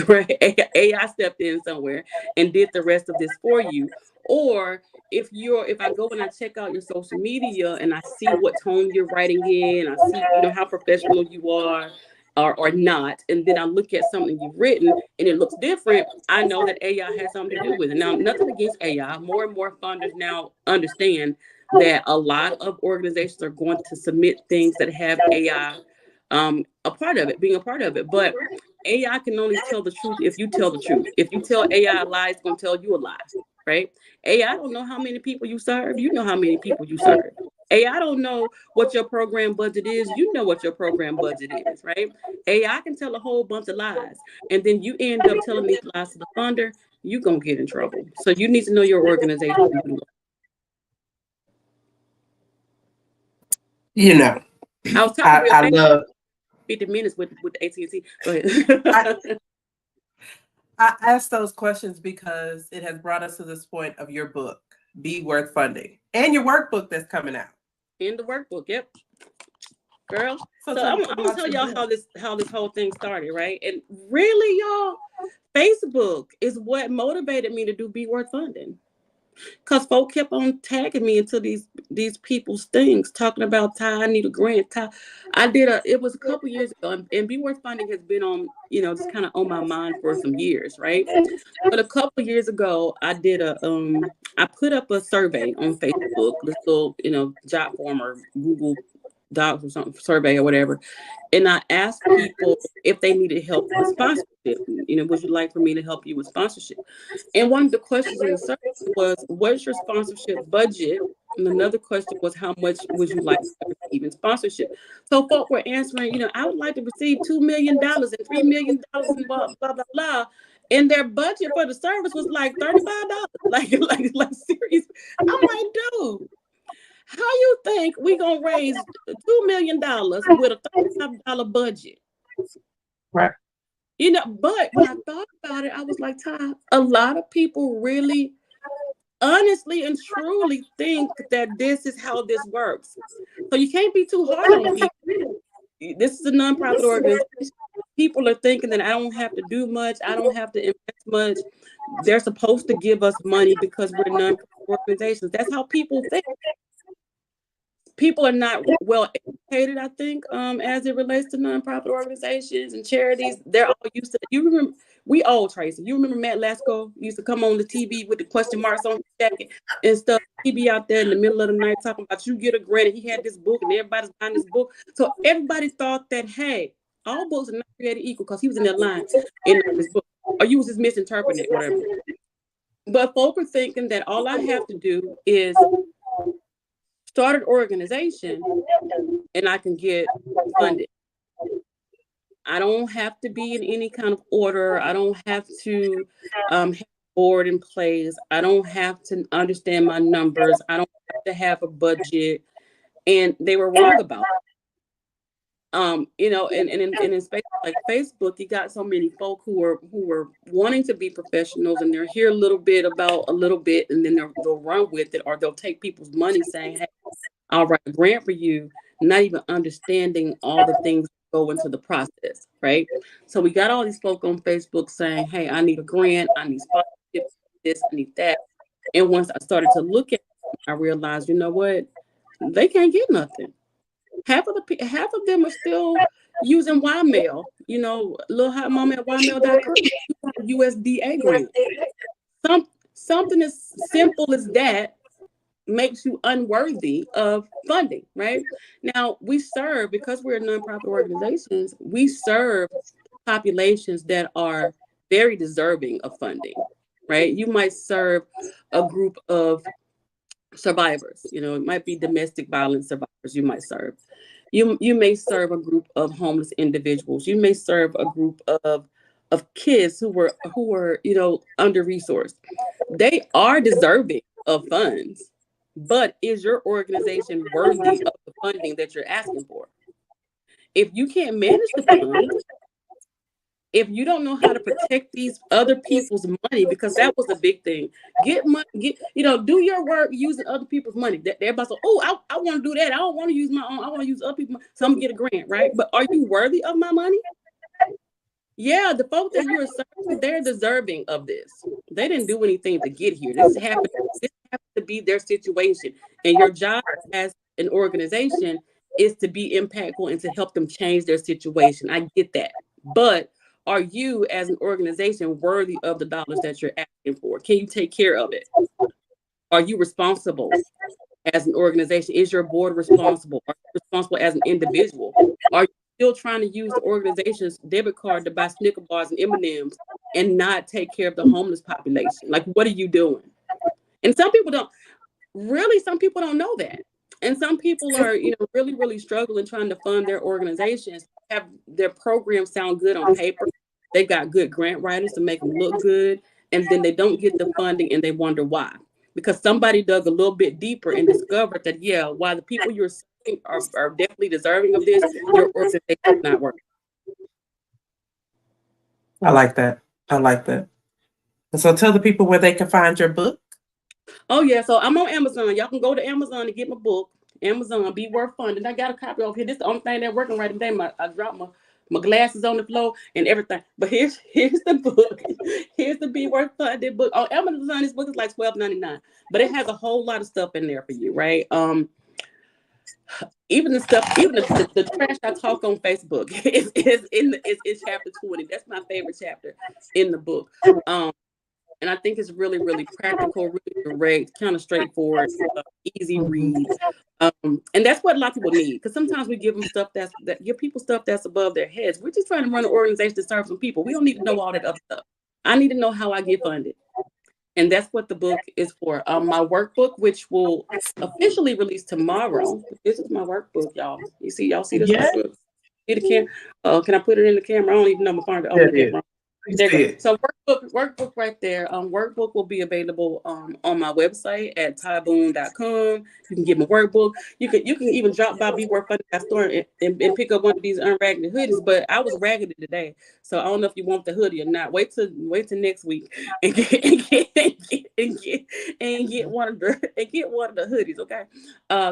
Right? AI stepped in somewhere and did the rest of this for you. Or if I go and I check out your social media and I see what tone you're writing in, I see, how professional you are or not, and then I look at something you've written and it looks different, I know that AI has something to do with it. Now, nothing against AI. More and more funders now understand that a lot of organizations are going to submit things that have AI being a part of it. But AI can only tell the truth if you tell the truth. If you tell AI a lie, it's going to tell you a lie, right? AI don't know how many people you serve. You know how many people you serve. AI don't know what your program budget is. You know what your program budget is, right? AI can tell a whole bunch of lies. And then you end up telling these lies to the funder, you're going to get in trouble. So you need to know your organization. I was talking I love 50 minutes with AT&T. Go ahead. I asked those questions because it has brought us to this point of your book, Be Worth Funding, and your workbook that's coming out. In the workbook, yep. Girl. So I'm gonna tell y'all how this whole thing started, right? And really, y'all, Facebook is what motivated me to do Be Worth Funding. Because folk kept on tagging me into these people's things, talking about Ty, I need a grant. Ty, it was a couple years ago, and Be Worth Funding has been on, just kind of on my mind for some years, right? But a couple years ago, I put up a survey on Facebook, this little, job form or Google docs or something, survey or whatever, and I asked people if they needed help with sponsorship. Would you like for me to help you with sponsorship? And one of the questions in the survey was, "What's your sponsorship budget?" And another question was, "How much would you like to receive in sponsorship?" So folk were answering, I would like to receive $2 million and $3 million and blah blah blah blah. And their budget for the service was like $35. Like serious. I'm like, dude, how you think we gonna raise $2 million with a $35 budget? Right. But when I thought about it, I was like, Ty, a lot of people really honestly and truly think that this is how this works. So you can't be too hard on people. This is a nonprofit organization. People are thinking that I don't have to do much, I don't have to invest much. They're supposed to give us money because we're nonprofit organizations. That's how people think. People are not well educated, I think, as it relates to nonprofit organizations and charities. They're all used to. You remember, we old Tracy. You remember Matt Lasco used to come on the TV with the question marks on his jacket and stuff. He'd be out there in the middle of the night talking about you get a grant. And he had this book, and everybody's buying this book. So everybody thought that, hey, all books are not created equal, because he was in that line in this book, or you was just misinterpreting it, whatever. But folk are thinking that all I have to do is start an organization and I can get funded. I don't have to be in any kind of order. I don't have to have a board in place. I don't have to understand my numbers. I don't have to have a budget. And they were wrong about it. And in spaces like Facebook, you got so many folk who are wanting to be professionals, and they're here a little bit about a little bit, and then they'll run with it, or they'll take people's money saying, "Hey, I'll write a grant for you," not even understanding all the things that go into the process, right? So we got all these folk on Facebook saying, "Hey, I need a grant, I need sponsorship, this, I need that." And once I started to look at it, I realized, you know what? They can't get nothing. Half of them are still using Ymail, little hot mom at ymail.com, USDA grant. Something as simple as that makes you unworthy of funding, right? Now, because we're nonprofit organizations, we serve populations that are very deserving of funding, right? You might serve a group of survivors, it might be domestic violence survivors you might serve. You may serve a group of homeless individuals. You may serve a group of kids who were under resourced. They are deserving of funds, but is your organization worthy of the funding that you're asking for? If you can't manage the funds, if you don't know how to protect these other people's money, because that was a big thing. Get money, do your work using other people's money. Everybody said, "Oh, I want to do that. I don't want to use my own. I want to use other people's money, so I'm gonna get a grant, right?" But are you worthy of my money? Yeah, the folks that you are serving, they're deserving of this. They didn't do anything to get here. This happened to be their situation. And your job as an organization is to be impactful and to help them change their situation. I get that. But are you as an organization worthy of the dollars that you're asking for? Can you take care of it? Are you responsible as an organization? Is your board responsible? Are you responsible as an individual? Are you still trying to use the organization's debit card to buy Snicker bars and M&Ms and not take care of the homeless population? Like, what are you doing? And some people don't know that. And some people are, really, really struggling trying to fund their organizations, have their programs sound good on paper. They've got good grant writers to make them look good. And then they don't get the funding and they wonder why. Because somebody dug a little bit deeper and discovered that, while the people you're serving are definitely deserving of this, your organization is not working. I like that. And so tell the people where they can find your book. Oh, yeah. So I'm on Amazon. Y'all can go to Amazon and get my book. Amazon, Be Worth Funding. I got a copy over here. This is the only thing that's working right today. I dropped my glasses on the floor and everything. But here's the book. Here's the Be Worth Funding book. On Amazon, this book is like $12.99. But it has a whole lot of stuff in there for you, right? Even the trash I talk on Facebook is chapter 20. That's my favorite chapter in the book. And I think it's really, really practical, really direct, kind of straightforward, easy read. And that's what a lot of people need, because sometimes we give them stuff give people stuff that's above their heads. We're just trying to run an organization to serve some people. We don't need to know all that other stuff. I need to know how I get funded. And that's what the book is for. My workbook, which will officially release tomorrow. This is my workbook, y'all. Y'all see this workbook? See the camera? Can I put it in the camera? I don't even know my phone to open the camera. There you go. So workbook right there. Workbook will be available on my website at tyboon.com. You can get my workbook. You can even drop by Be Worth Funding store and pick up one of these unraggedy hoodies. But I was raggedy today, so I don't know if you want the hoodie or not. Wait till next week and get one of the hoodies. Okay,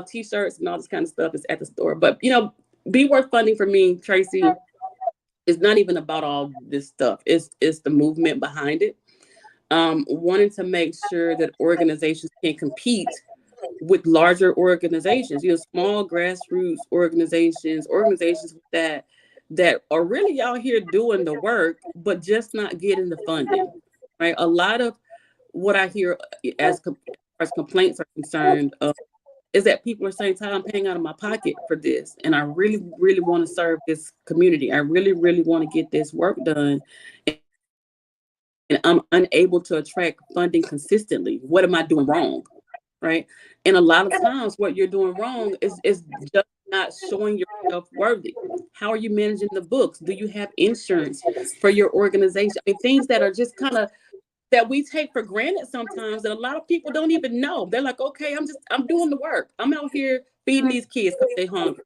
t-shirts and all this kind of stuff is at the store. But Be Worth Funding for me, Tracy, it's not even about all this stuff. It's the movement behind it. Wanting to make sure that organizations can compete with larger organizations, small grassroots organizations that are really out here doing the work, but just not getting the funding, right? A lot of what I hear as complaints are concerned is that people are saying, Ty, I'm paying out of my pocket for this. And I really, really want to serve this community. I really, really want to get this work done. And I'm unable to attract funding consistently. What am I doing wrong? Right. And a lot of times what you're doing wrong is just not showing yourself worthy. How are you managing the books? Do you have insurance for your organization? I mean, things that are just kind of that we take for granted sometimes that a lot of people don't even know. They're like, okay, I'm doing the work. I'm out here feeding these kids because they're hungry.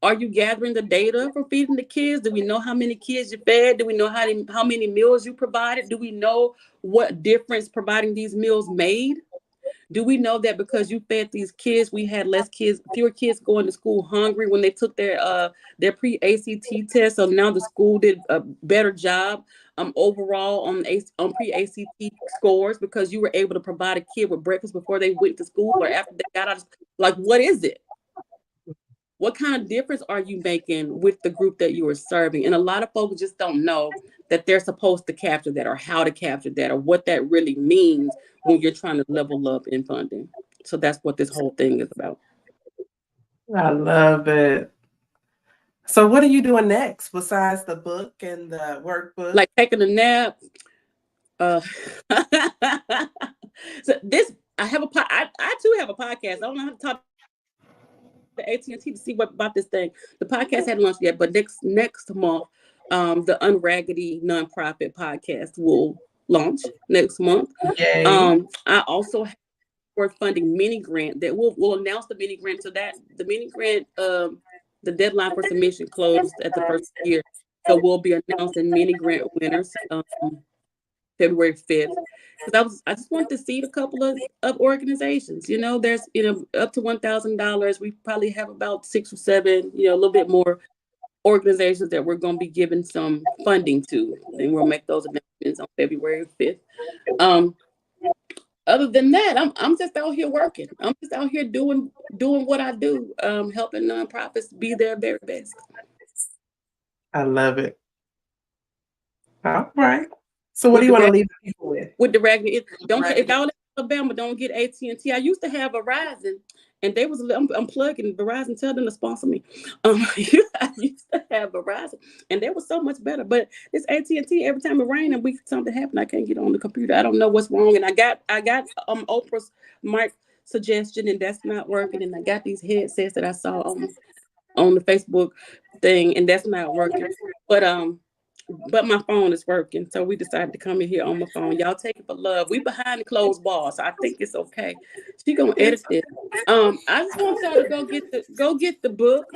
Are you gathering the data for feeding the kids? Do we know how many kids you fed? Do we know how many meals you provided? Do we know what difference providing these meals made? Do we know that because you fed these kids, we had fewer kids going to school hungry when they took their pre-ACT test? So now the school did a better job overall on pre-ACT scores because you were able to provide a kid with breakfast before they went to school or after they got out of school. Like, what is it? What kind of difference are you making with the group that you are serving? And a lot of folks just don't know that they're supposed to capture that or how to capture that or what that really means when you're trying to level up in funding. So that's what this whole thing is about. I love it. So what are you doing next besides the book and the workbook? Like taking a nap. So I too have a podcast. I don't know how to talk to AT&T to see what about this thing. The podcast hadn't launched yet, but next month, the Unraggedy Nonprofit podcast will launch next month. Yay. I also have Worth Funding mini grant that we'll announce the mini grant. So that the mini grant, the deadline for submission closed at the first year. So we'll be announcing mini grant winners February 5th. Because I just wanted to seed a couple of organizations. There's up to $1,000. We probably have about 6 or 7, a little bit more organizations that we're going to be giving some funding to, and we'll make those announcements on February 5th. Other than that, I'm just out here working. I'm just out here doing what I do, helping nonprofits be their very best. I love it. All right. So what do you want to leave people with? With the raggedy, if y'all in Alabama don't get AT&T. I used to have Verizon, and they was I'm plugging Verizon. Tell them to sponsor me. I used to have Verizon, and they was so much better. But it's AT&T. Every time it rains and something happen, I can't get on the computer. I don't know what's wrong. And I got Oprah's mic suggestion, and that's not working. And I got these headsets that I saw on the Facebook thing, and that's not working. But my phone is working, so we decided to come in here on my phone. Y'all take it for love. We behind the closed bars, so I think it's okay. She gonna edit this. I just want y'all to go get the book.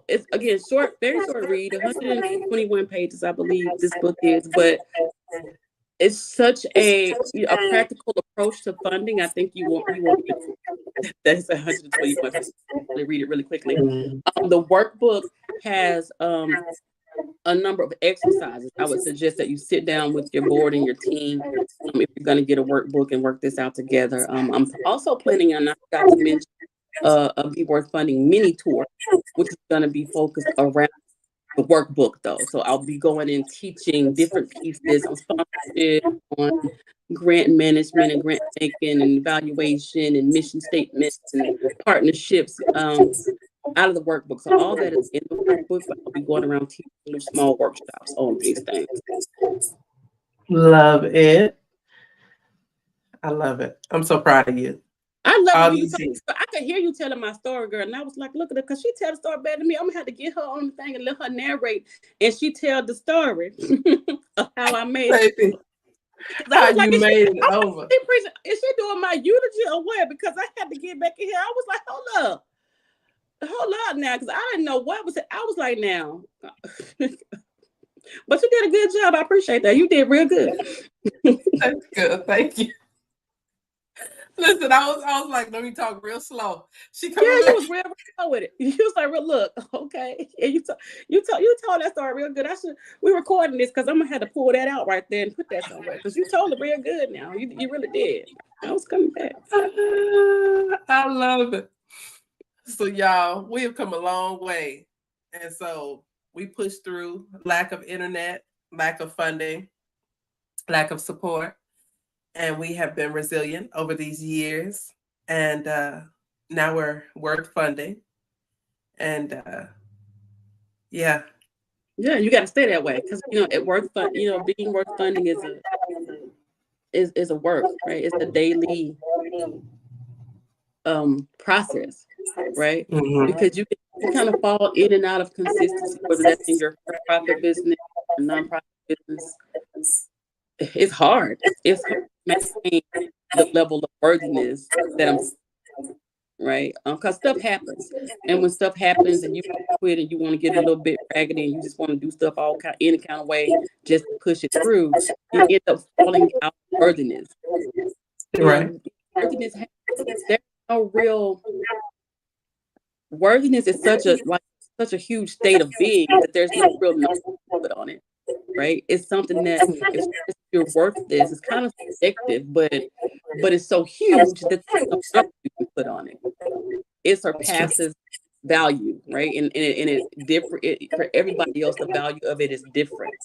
It's again short, very short read, 121 pages, I believe this book is, but it's such a practical approach to funding. I think you won't that's 121 pages. Read it really quickly. The workbook has a number of exercises. I would suggest that you sit down with your board and your team if you're going to get a workbook and work this out together. I'm also planning on, I forgot to mention, a Be Worth Funding mini tour, which is going to be focused around the workbook though. So I'll be going and teaching different pieces on sponsorship, on grant management and grant making and evaluation and mission statements and partnerships out of the workbook. So all that is in the workbook, but I'll be going around teaching little small workshops on these things. Love it. I love it. I'm so proud of you. I love All it when you these talk. years. I could hear you telling my story, girl, and I was like, look at her, because she tell the story better than me. I'm gonna have to get her on the thing and let her narrate, and she tell the story of how I made it. Baby, I how was like, you is made it she, over. is she doing my eulogy or what? Because I had to get back in here. I was like, hold up now, because I didn't know what was it. I was like, now, but you did a good job. I appreciate that. You did real good. That's good. Thank you. Listen, I was like, let me talk real slow. She coming Yeah, back. you was real with it. You was like, real look, okay. And you told that story real good. We recording this because I'm gonna have to pull that out right there and put that somewhere. Because you told it real good now. You really did. I was coming back. I love it. So y'all, we have come a long way. And so we pushed through lack of internet, lack of funding, lack of support. And we have been resilient over these years. And now we're worth funding. And yeah. Yeah, you got to stay that way because at being worth funding is a work, right? It's a daily process, right? Mhm. Because you kind of fall in and out of consistency, whether that's in your for-profit business, or nonprofit business. It's hard. It's hard to maintain the level of worthiness that I'm, right? Because stuff happens, and when stuff happens, and you quit, and you want to get a little bit raggedy, and you just want to do stuff any kind of way just to push it through, you end up falling out of worthiness. Right. Worthiness, there's no real worthiness is such a huge state of being that there's no real number put on it. Right? It's something that if you're worth this, it's kind of subjective, but it's so huge that there's no number you can put on it. It surpasses value, right? And it different for everybody else. The value of it is different.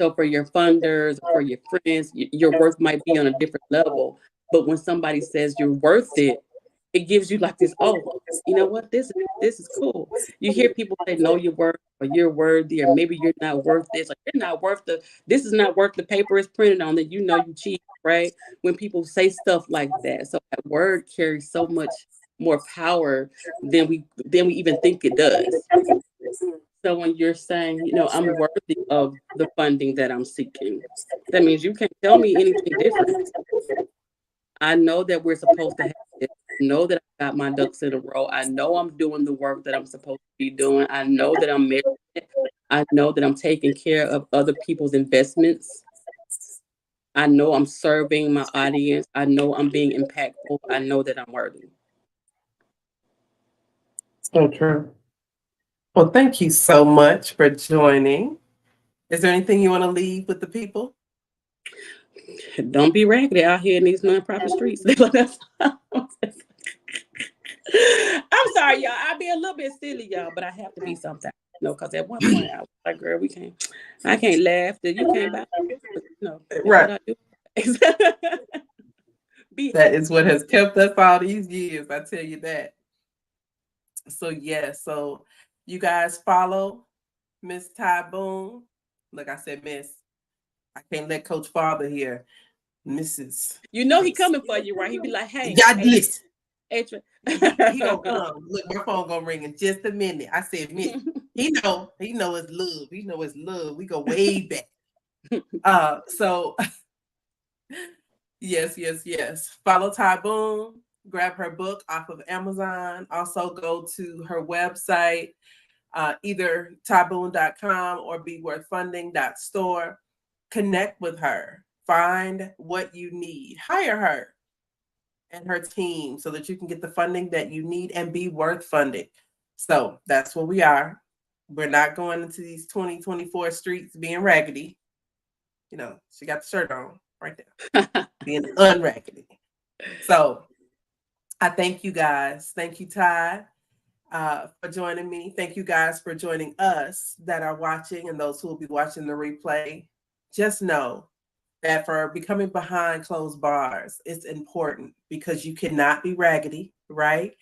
So for your funders, for your friends, your worth might be on a different level. But when somebody says you're worth it, it gives you like this, oh, you know what, this is cool. You hear people say, know your worth, or you're worthy, or maybe you're not worth this, or you're not worth this is not worth the paper it's printed on, that you cheat, right? When people say stuff like that. So that word carries so much more power than we even think it does. So when you're saying, I'm worthy of the funding that I'm seeking, that means you can't tell me anything different. I know that we're supposed to have it. I know that I got my ducks in a row. I know I'm doing the work that I'm supposed to be doing. I know that I'm married. I know that I'm taking care of other people's investments. I know I'm serving my audience. I know I'm being impactful. I know that I'm worthy. So true. Well, thank you so much for joining. Is there anything you want to leave with the people? Don't be raggedy out here in these nonprofit streets. I'm sorry, y'all. I be a little bit silly, y'all, but I have to be something. Because at one point I was like, girl, I can't laugh. You can't buy. That's Right. what I do. That is what has kept us all these years. I tell you that. So so you guys follow Miss Ty Boone. Like I said, Miss, I can't let Coach Father here. Mrs. He coming for you, right? He be like, hey, y'all listen. He gonna come. Look, my phone gonna ring in just a minute. I said, Miss, he know it's love. He know it's love. We go way back. So yes. Follow Ty Boone. Grab her book off of Amazon. Also go to her website, either tyboone.com or beworthfunding.store. Connect with her. Find what you need. Hire her and her team so that you can get the funding that you need and be worth funding. So that's what we are. We're not going into these 2024 streets being raggedy. She got the shirt on right there. Being unraggedy. So I thank you guys. Thank you, Ty. for joining me. Thank you guys for joining us that are watching and those who will be watching the replay. Just know that for becoming behind closed bars, it's important because you cannot be raggedy, right?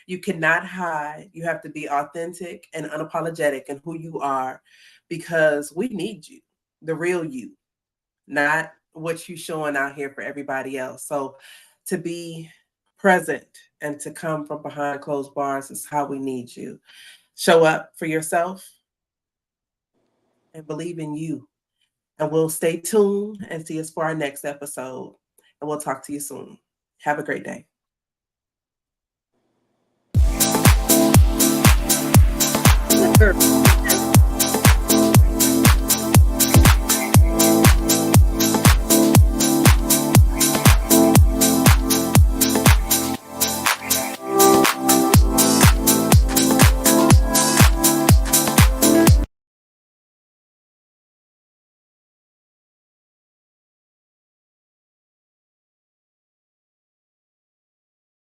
You cannot hide. You have to be authentic and unapologetic in who you are because we need you, the real you, not what you're showing out here for everybody else. So to be present and to come from behind closed bars is how we need you. Show up for yourself and believe in you. And we'll stay tuned and see us for our next episode. And we'll talk to you soon. Have a great day. Sure.